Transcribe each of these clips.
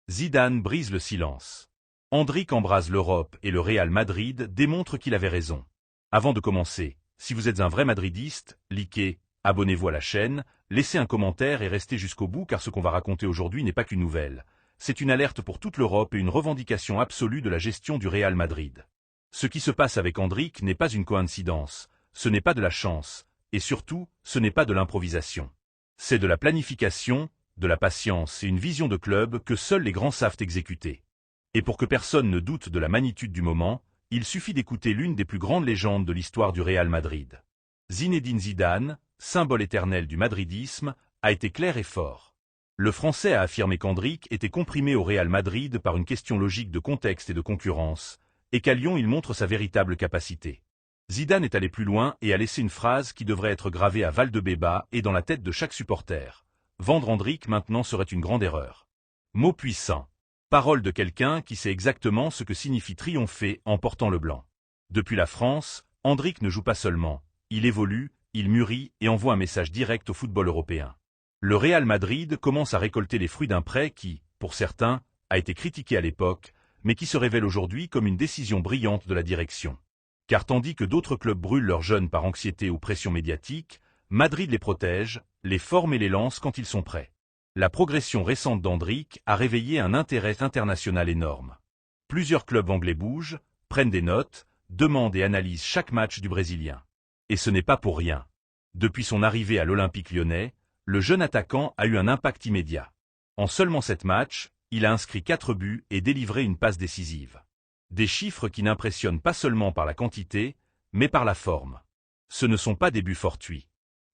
Zidane brise le silence. Endrick embrase l'Europe et le Real Madrid démontre qu'il avait raison. Avant de commencer, si vous êtes un vrai madridiste, likez, abonnez-vous à la chaîne, laissez un commentaire et restez jusqu'au bout car ce qu'on va raconter aujourd'hui n'est pas qu'une nouvelle. C'est une alerte pour toute l'Europe et une revendication absolue de la gestion du Real Madrid. Ce qui se passe avec Endrick n'est pas une coïncidence, ce n'est pas de la chance, et surtout, ce n'est pas de l'improvisation. C'est de la planification, de la patience et une vision de club que seuls les grands savent exécuter. Et pour que personne ne doute de la magnitude du moment, il suffit d'écouter l'une des plus grandes légendes de l'histoire du Real Madrid. Zinedine Zidane, symbole éternel du madridisme, a été clair et fort. Le Français a affirmé qu'Endrick était comprimé au Real Madrid par une question logique de contexte et de concurrence, et qu'à Lyon il montre sa véritable capacité. Zidane est allé plus loin et a laissé une phrase qui devrait être gravée à Valdebebas et dans la tête de chaque supporter. Vendre Endrick maintenant serait une grande erreur. Mot puissant. Parole de quelqu'un qui sait exactement ce que signifie triompher en portant le blanc. Depuis la France, Endrick ne joue pas seulement, il évolue, il mûrit et envoie un message direct au football européen. Le Real Madrid commence à récolter les fruits d'un prêt qui, pour certains, a été critiqué à l'époque, mais qui se révèle aujourd'hui comme une décision brillante de la direction. Car tandis que d'autres clubs brûlent leurs jeunes par anxiété ou pression médiatique, Madrid les protège, les forme et les lance quand ils sont prêts. La progression récente d'Endrick a réveillé un intérêt international énorme. Plusieurs clubs anglais bougent, prennent des notes, demandent et analysent chaque match du Brésilien. Et ce n'est pas pour rien. Depuis son arrivée à l'Olympique lyonnais, le jeune attaquant a eu un impact immédiat. En seulement 7 matchs, il a inscrit 4 buts et délivré une passe décisive. Des chiffres qui n'impressionnent pas seulement par la quantité, mais par la forme. Ce ne sont pas des buts fortuits.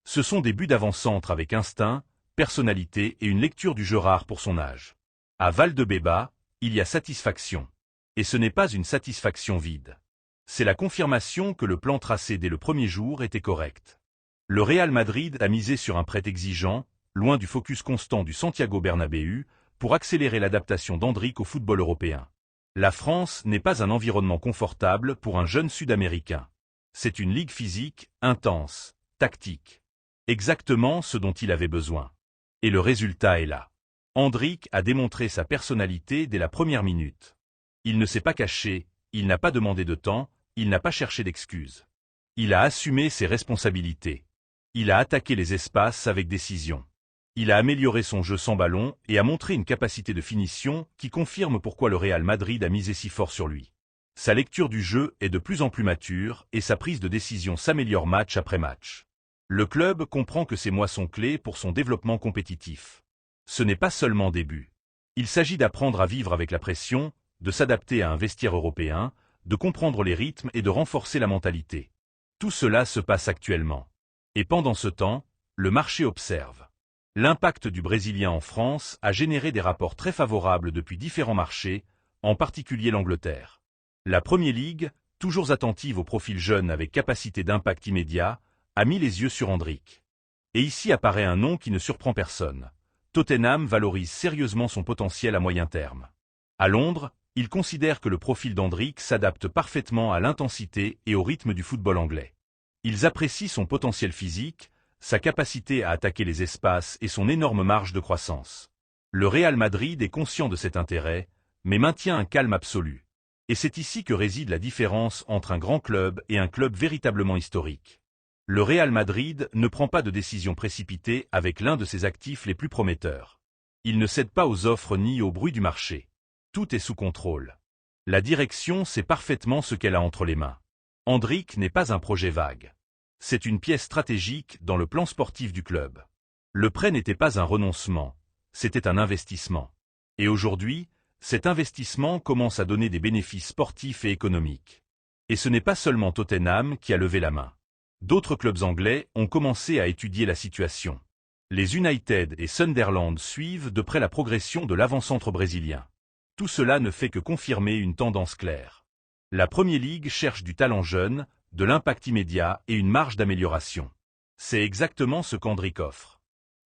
Ce sont des buts d'avant-centre avec instinct, personnalité et une lecture du jeu rare pour son âge. À Valdebebas, il y a satisfaction. Et ce n'est pas une satisfaction vide. C'est la confirmation que le plan tracé dès le premier jour était correct. Le Real Madrid a misé sur un prêt exigeant, loin du focus constant du Santiago Bernabéu, pour accélérer l'adaptation d'Endrick au football européen. La France n'est pas un environnement confortable pour un jeune Sud-Américain. C'est une ligue physique, intense, tactique. Exactement ce dont il avait besoin. Et le résultat est là. Endrick a démontré sa personnalité dès la première minute. Il ne s'est pas caché, il n'a pas demandé de temps, il n'a pas cherché d'excuses. Il a assumé ses responsabilités. Il a attaqué les espaces avec décision. Il a amélioré son jeu sans ballon et a montré une capacité de finition qui confirme pourquoi le Real Madrid a misé si fort sur lui. Sa lecture du jeu est de plus en plus mature et sa prise de décision s'améliore match après match. Le club comprend que ces mois sont clés pour son développement compétitif. Ce n'est pas seulement des buts. Il s'agit d'apprendre à vivre avec la pression, de s'adapter à un vestiaire européen, de comprendre les rythmes et de renforcer la mentalité. Tout cela se passe actuellement. Et pendant ce temps, le marché observe. L'impact du Brésilien en France a généré des rapports très favorables depuis différents marchés, en particulier l'Angleterre. La Premier League, toujours attentive aux profils jeunes avec capacité d'impact immédiat, a mis les yeux sur Endrick. Et ici apparaît un nom qui ne surprend personne. Tottenham valorise sérieusement son potentiel à moyen terme. À Londres, il considère que le profil d'Endrick s'adapte parfaitement à l'intensité et au rythme du football anglais. Ils apprécient son potentiel physique, sa capacité à attaquer les espaces et son énorme marge de croissance. Le Real Madrid est conscient de cet intérêt, mais maintient un calme absolu. Et c'est ici que réside la différence entre un grand club et un club véritablement historique. Le Real Madrid ne prend pas de décision précipitée avec l'un de ses actifs les plus prometteurs. Il ne cède pas aux offres ni au bruit du marché. Tout est sous contrôle. La direction sait parfaitement ce qu'elle a entre les mains. Endrick n'est pas un projet vague. C'est une pièce stratégique dans le plan sportif du club. Le prêt n'était pas un renoncement, c'était un investissement. Et aujourd'hui, cet investissement commence à donner des bénéfices sportifs et économiques. Et ce n'est pas seulement Tottenham qui a levé la main. D'autres clubs anglais ont commencé à étudier la situation. Les United et Sunderland suivent de près la progression de l'avant-centre brésilien. Tout cela ne fait que confirmer une tendance claire. La Premier League cherche du talent jeune, de l'impact immédiat et une marge d'amélioration. C'est exactement ce qu'Endrick offre.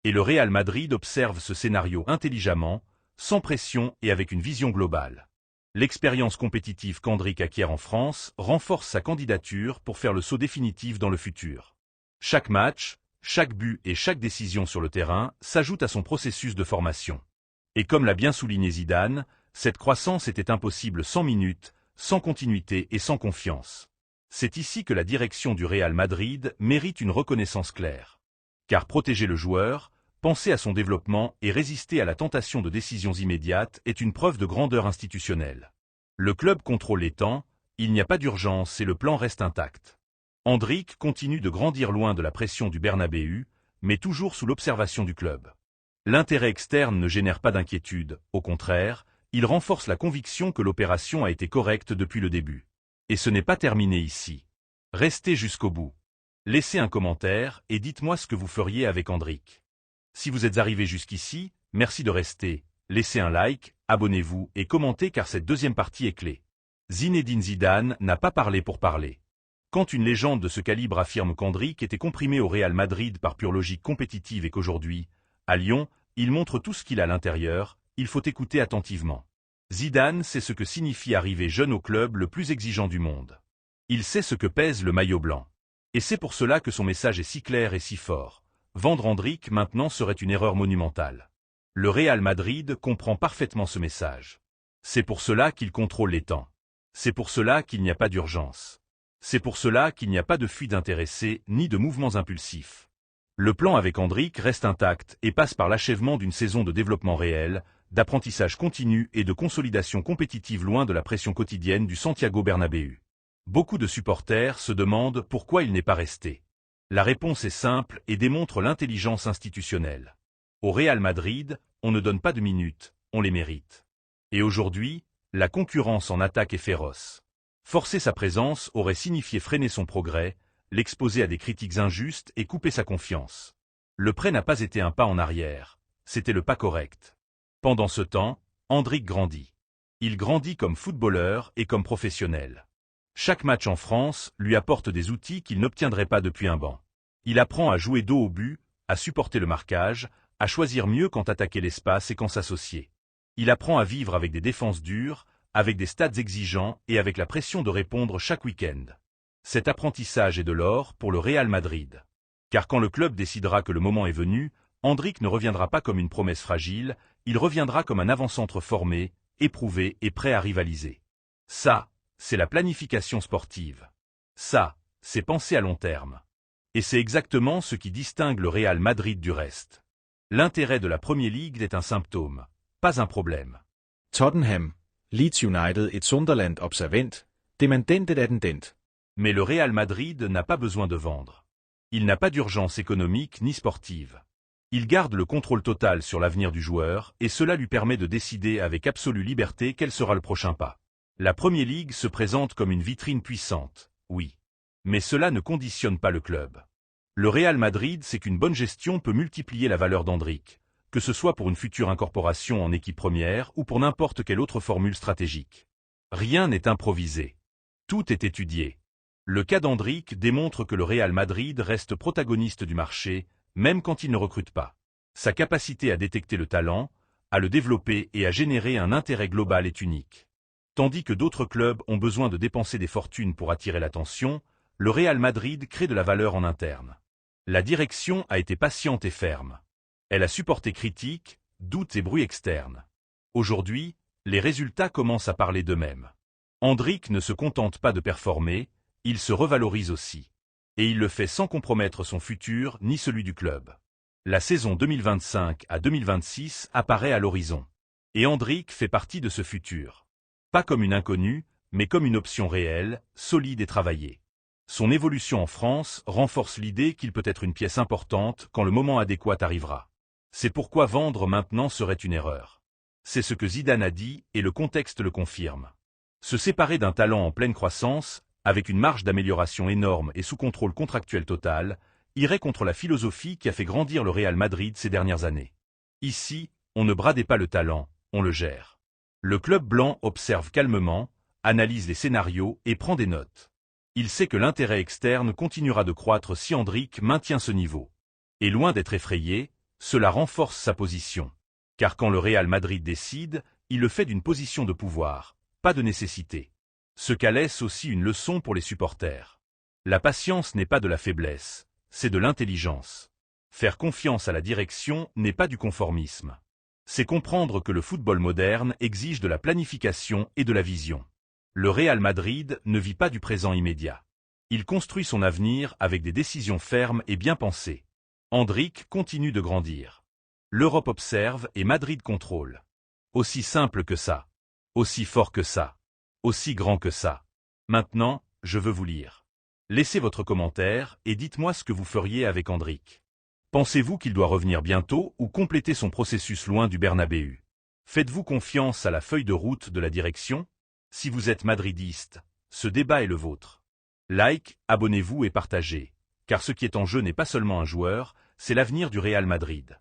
Et le Real Madrid observe ce scénario intelligemment, sans pression et avec une vision globale. L'expérience compétitive qu'Endrick acquiert en France renforce sa candidature pour faire le saut définitif dans le futur. Chaque match, chaque but et chaque décision sur le terrain s'ajoutent à son processus de formation. Et comme l'a bien souligné Zidane, cette croissance était impossible sans minutes, sans continuité et sans confiance. C'est ici que la direction du Real Madrid mérite une reconnaissance claire. Car protéger le joueur, penser à son développement et résister à la tentation de décisions immédiates est une preuve de grandeur institutionnelle. Le club contrôle les temps, il n'y a pas d'urgence et le plan reste intact. Endrick continue de grandir loin de la pression du Bernabéu, mais toujours sous l'observation du club. L'intérêt externe ne génère pas d'inquiétude, au contraire, il renforce la conviction que l'opération a été correcte depuis le début. Et ce n'est pas terminé ici. Restez jusqu'au bout. Laissez un commentaire et dites-moi ce que vous feriez avec Endrick. Si vous êtes arrivé jusqu'ici, merci de rester, laissez un like, abonnez-vous et commentez car cette deuxième partie est clé. Zinedine Zidane n'a pas parlé pour parler. Quand une légende de ce calibre affirme qu'Endrick était comprimé au Real Madrid par pure logique compétitive et qu'aujourd'hui, à Lyon, il montre tout ce qu'il a à l'intérieur, il faut écouter attentivement. Zidane sait ce que signifie arriver jeune au club le plus exigeant du monde. Il sait ce que pèse le maillot blanc. Et c'est pour cela que son message est si clair et si fort. Vendre Endrick maintenant serait une erreur monumentale. Le Real Madrid comprend parfaitement ce message. C'est pour cela qu'il contrôle les temps. C'est pour cela qu'il n'y a pas d'urgence. C'est pour cela qu'il n'y a pas de fuite d'intéressés ni de mouvements impulsifs. Le plan avec Endrick reste intact et passe par l'achèvement d'une saison de développement réel, d'apprentissage continu et de consolidation compétitive loin de la pression quotidienne du Santiago Bernabéu. Beaucoup de supporters se demandent pourquoi il n'est pas resté. La réponse est simple et démontre l'intelligence institutionnelle. Au Real Madrid, on ne donne pas de minutes, on les mérite. Et aujourd'hui, la concurrence en attaque est féroce. Forcer sa présence aurait signifié freiner son progrès, l'exposer à des critiques injustes et couper sa confiance. Le prêt n'a pas été un pas en arrière, c'était le pas correct. Pendant ce temps, Endrick grandit. Il grandit comme footballeur et comme professionnel. Chaque match en France lui apporte des outils qu'il n'obtiendrait pas depuis un banc. Il apprend à jouer dos au but, à supporter le marquage, à choisir mieux quand attaquer l'espace et quand s'associer. Il apprend à vivre avec des défenses dures, avec des stats exigeants et avec la pression de répondre chaque week-end. Cet apprentissage est de l'or pour le Real Madrid. Car quand le club décidera que le moment est venu, Endrick ne reviendra pas comme une promesse fragile, il reviendra comme un avant-centre formé, éprouvé et prêt à rivaliser. Ça, c'est la planification sportive. Ça, c'est penser à long terme. Et c'est exactement ce qui distingue le Real Madrid du reste. L'intérêt de la Premier League est un symptôme, pas un problème. Tottenham, Leeds United et Sunderland observent, demandentet er den dent. Mais le Real Madrid n'a pas besoin de vendre. Il n'a pas d'urgence économique ni sportive. Il garde le contrôle total sur l'avenir du joueur et cela lui permet de décider avec absolue liberté quel sera le prochain pas. La Premier League se présente comme une vitrine puissante, oui. Mais cela ne conditionne pas le club. Le Real Madrid sait qu'une bonne gestion peut multiplier la valeur d'Endrick, que ce soit pour une future incorporation en équipe première ou pour n'importe quelle autre formule stratégique. Rien n'est improvisé. Tout est étudié. Le cas d'Endrick démontre que le Real Madrid reste protagoniste du marché, même quand il ne recrute pas. Sa capacité à détecter le talent, à le développer et à générer un intérêt global est unique. Tandis que d'autres clubs ont besoin de dépenser des fortunes pour attirer l'attention, le Real Madrid crée de la valeur en interne. La direction a été patiente et ferme. Elle a supporté critiques, doutes et bruits externes. Aujourd'hui, les résultats commencent à parler d'eux-mêmes. Endrick ne se contente pas de performer, il se revalorise aussi. Et il le fait sans compromettre son futur ni celui du club. La saison 2025 à 2026 apparaît à l'horizon. Et Endrick fait partie de ce futur. Pas comme une inconnue, mais comme une option réelle, solide et travaillée. Son évolution en France renforce l'idée qu'il peut être une pièce importante quand le moment adéquat arrivera. C'est pourquoi vendre maintenant serait une erreur. C'est ce que Zidane a dit et le contexte le confirme. Se séparer d'un talent en pleine croissance, avec une marge d'amélioration énorme et sous contrôle contractuel total, irait contre la philosophie qui a fait grandir le Real Madrid ces dernières années. Ici, on ne bradait pas le talent, on le gère. Le club blanc observe calmement, analyse les scénarios et prend des notes. Il sait que l'intérêt externe continuera de croître si Endrick maintient ce niveau. Et loin d'être effrayé, cela renforce sa position. Car quand le Real Madrid décide, il le fait d'une position de pouvoir, pas de nécessité. Ce cas laisse aussi une leçon pour les supporters. La patience n'est pas de la faiblesse, c'est de l'intelligence. Faire confiance à la direction n'est pas du conformisme. C'est comprendre que le football moderne exige de la planification et de la vision. Le Real Madrid ne vit pas du présent immédiat. Il construit son avenir avec des décisions fermes et bien pensées. Endrick continue de grandir. L'Europe observe et Madrid contrôle. Aussi simple que ça. Aussi fort que ça. Aussi grand que ça. Maintenant, je veux vous lire. Laissez votre commentaire et dites-moi ce que vous feriez avec Endrick. Pensez-vous qu'il doit revenir bientôt ou compléter son processus loin du Bernabéu? Faites-vous confiance à la feuille de route de la direction? Si vous êtes madridiste, ce débat est le vôtre. Like, abonnez-vous et partagez, car ce qui est en jeu n'est pas seulement un joueur, c'est l'avenir du Real Madrid.